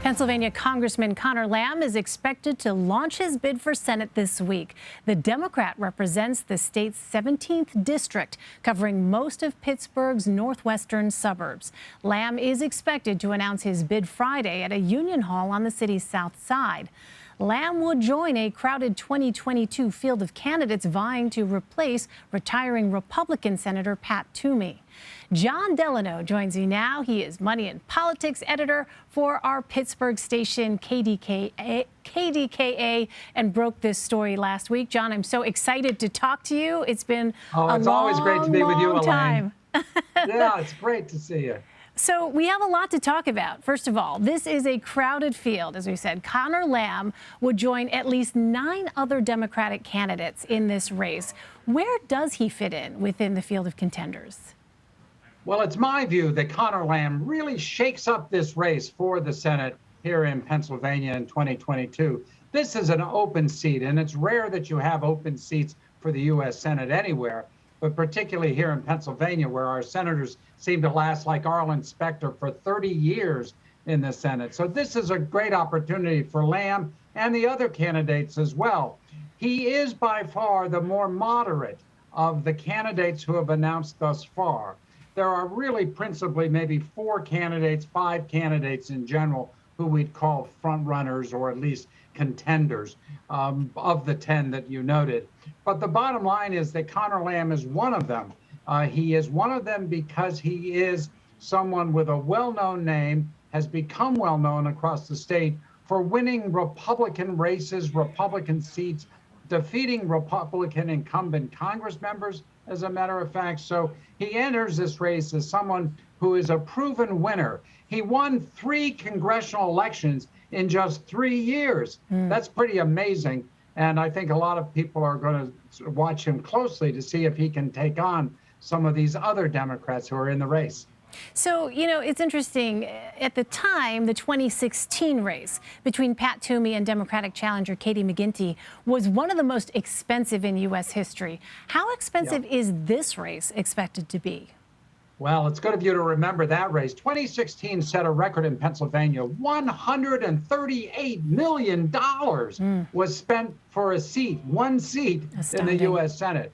Pennsylvania Congressman Conor Lamb is expected to launch his bid for Senate this week. The Democrat represents the state's 17th district, covering most of Pittsburgh's northwestern suburbs. Lamb is expected to announce his bid Friday at a union hall on the city's south side. Lamb would join a crowded 2022 field of candidates vying to replace retiring Republican Senator Pat Toomy. Jon Delano joins me now. He is money and politics editor for our Pittsburgh station KDKA and broke this story last week. Jon, I'm so excited to talk to you. It's been it's always great to be with you, Elaine. Time. Yeah, it's great to see you. So we have a lot to talk about. First of all, this is a crowded field. As we said, Conor Lamb would join at least 9 other Democratic candidates in this race. Where does he fit in within the field of contenders? Well, it's my view that Conor Lamb really shakes up this race for the Senate here in Pennsylvania in 2022. This is an open seat, and it's rare that you have open seats for the U.S. Senate anywhere, but particularly here in Pennsylvania, where our senators seem to last like Arlen Specter for 30 years in the Senate. So this is a great opportunity for Lamb and the other candidates as well. He is by far the more moderate of the candidates who have announced thus far. There are really principally maybe 4 candidates, 5 candidates in general, who we'd call front runners or at least contenders of the 10 that you noted. But the bottom line is that Conor Lamb is one of them. He is one of them because he is someone with a well-known name, has become well-known across the state for winning Republican races, Republican seats, defeating Republican incumbent Congress members, as a matter of fact. So he enters this race as someone who is a proven winner. He won 3 congressional elections in just 3 years. That's pretty amazing. And I think a lot of people are going to watch him closely to see if he can take on some of these other Democrats who are in the race. So, you know, it's interesting. At the time, the 2016 race between Pat Toomy and Democratic challenger Katie McGinty was one of the most expensive in U.S. history. How expensive is this race expected to be? Well, it's good of you to remember that race. 2016 set a record in Pennsylvania. $138 million was spent for a seat, one seat in the U.S. Senate.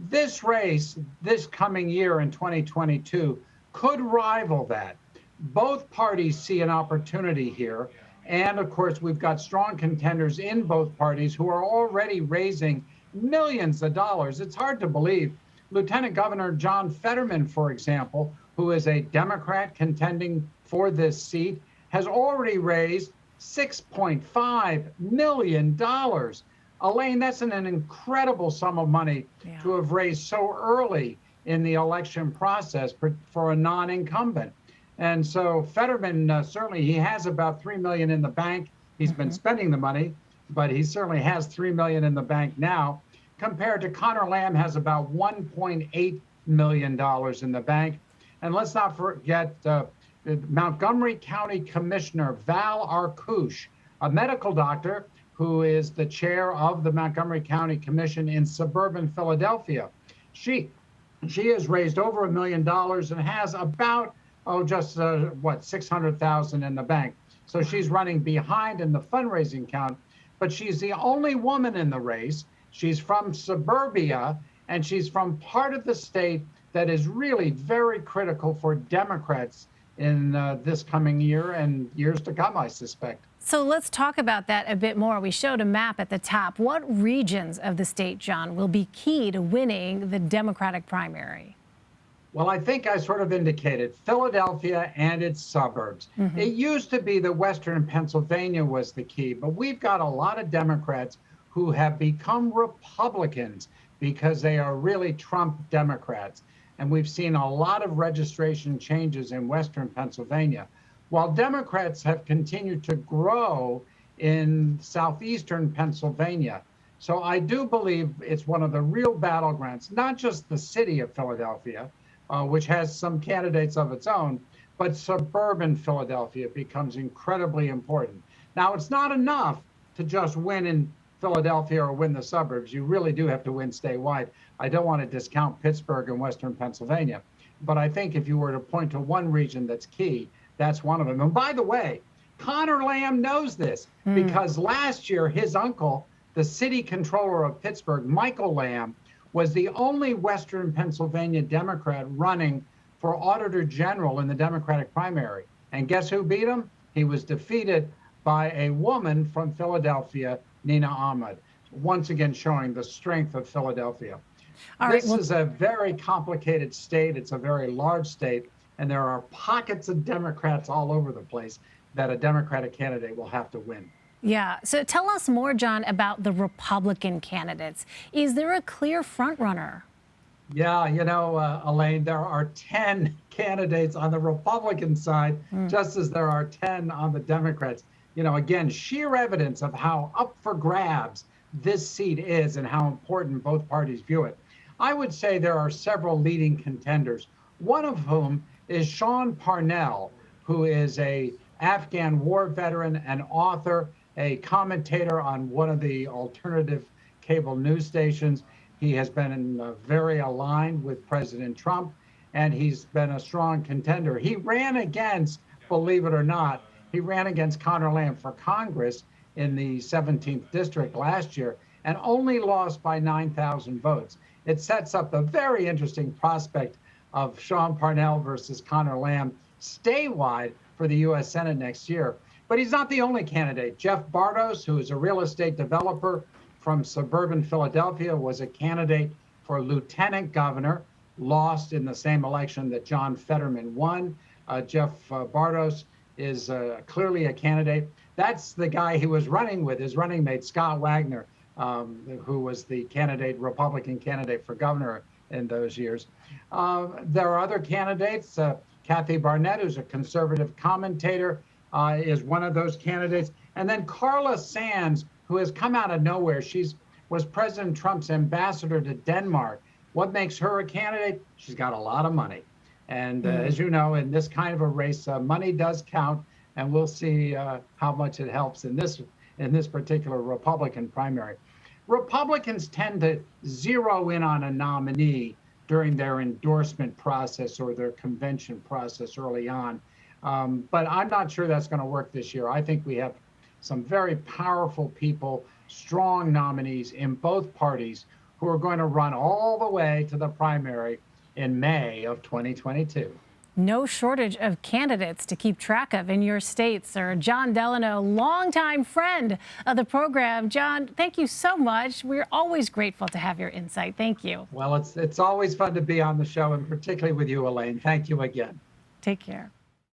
This race, this coming year in 2022, could rival that. Both parties see an opportunity here. And of course, we've got strong contenders in both parties who are already raising millions of dollars. It's hard to believe. Lieutenant Governor John Fetterman, for example, who is a Democrat contending for this seat, has already raised $6.5 million. Elaine, that's an incredible sum of money to have raised so early in the election process for a non-incumbent. And so Fetterman, certainly he has about $3 million in the bank. He's been spending the money, but he certainly has $3 million in the bank now, compared to Conor Lamb has about $1.8 million in the bank. And let's not forget Montgomery County Commissioner Val Arkush, a medical doctor who is the chair of the Montgomery County Commission in suburban Philadelphia. She has raised over $1 million and has about, $600,000 in the bank. So she's running behind in the fundraising count, but she's the only woman in the race. She's from suburbia, and she's from part of the state that is really very critical for Democrats in this coming year and years to come, I suspect. So let's talk about that a bit more. We showed a map at the top. What regions of the state, Jon, will be key to winning the Democratic primary? Well, I think I sort of indicated Philadelphia and its suburbs. It used to be that Western Pennsylvania was the key, but we've got a lot of Democrats who have become Republicans because they are really Trump Democrats. And we've seen a lot of registration changes in Western Pennsylvania, while Democrats have continued to grow in southeastern Pennsylvania. So I do believe it's one of the real battlegrounds, not just the city of Philadelphia, which has some candidates of its own, but suburban Philadelphia becomes incredibly important. Now, it's not enough to just win in Philadelphia or win the suburbs. You really do have to win statewide. I don't want to discount Pittsburgh and Western Pennsylvania, but I think if you were to point to one region that's key, that's one of them. And by the way, Conor Lamb knows this because last year his uncle, the city controller of Pittsburgh, Michael Lamb, was the only Western Pennsylvania Democrat running for Auditor General in the Democratic primary. And guess who beat him? He was defeated by a woman from Philadelphia, Nina Ahmed, once again showing the strength of Philadelphia. This is a very complicated state. It's a very large state, and there are pockets of Democrats all over the place that a Democratic candidate will have to win. Yeah. So tell us more, Jon, about the Republican candidates. Is there a clear frontrunner? Yeah, Elaine, there are 10 candidates on the Republican side, just as there are 10 on the Democrats. Again, sheer evidence of how up for grabs this seat is and how important both parties view it. I would say there are several leading contenders, one of whom is Sean Parnell, who is a Afghan war veteran, an author, a commentator on one of the alternative cable news stations. He has been very aligned with President Trump, and he's been a strong contender. He ran against, believe it or not, he ran against Conor Lamb for Congress in the 17th district last year and only lost by 9,000 votes. It sets up a very interesting prospect of Sean Parnell versus Conor Lamb statewide for the U.S. Senate next year. But he's not the only candidate. Jeff Bartos, who is a real estate developer from suburban Philadelphia, was a candidate for lieutenant governor, lost in the same election that John Fetterman won. Jeff Bartos is clearly a candidate. That's the guy he was running with, his running mate, Scott Wagner, who was the Republican candidate for governor in those years. There are other candidates. Kathy Barnett, who's a conservative commentator, is one of those candidates. And then Carla Sands, who has come out of nowhere. Was President Trump's ambassador to Denmark. What makes her a candidate? She's got a lot of money. And as you know, in this kind of a race, money does count. And we'll see how much it helps in this particular Republican primary. Republicans tend to zero in on a nominee during their endorsement process or their convention process early on. But I'm not sure that's going to work this year. I think we have some very powerful people, strong nominees in both parties who are going to run all the way to the primary in May of 2022. No shortage of candidates to keep track of in your state, sir. Jon Delano, longtime friend of the program. Jon, thank you so much. We're always grateful to have your insight. Thank you. Well, it's always fun to be on the show, and particularly with you, Elaine. Thank you again. Take care.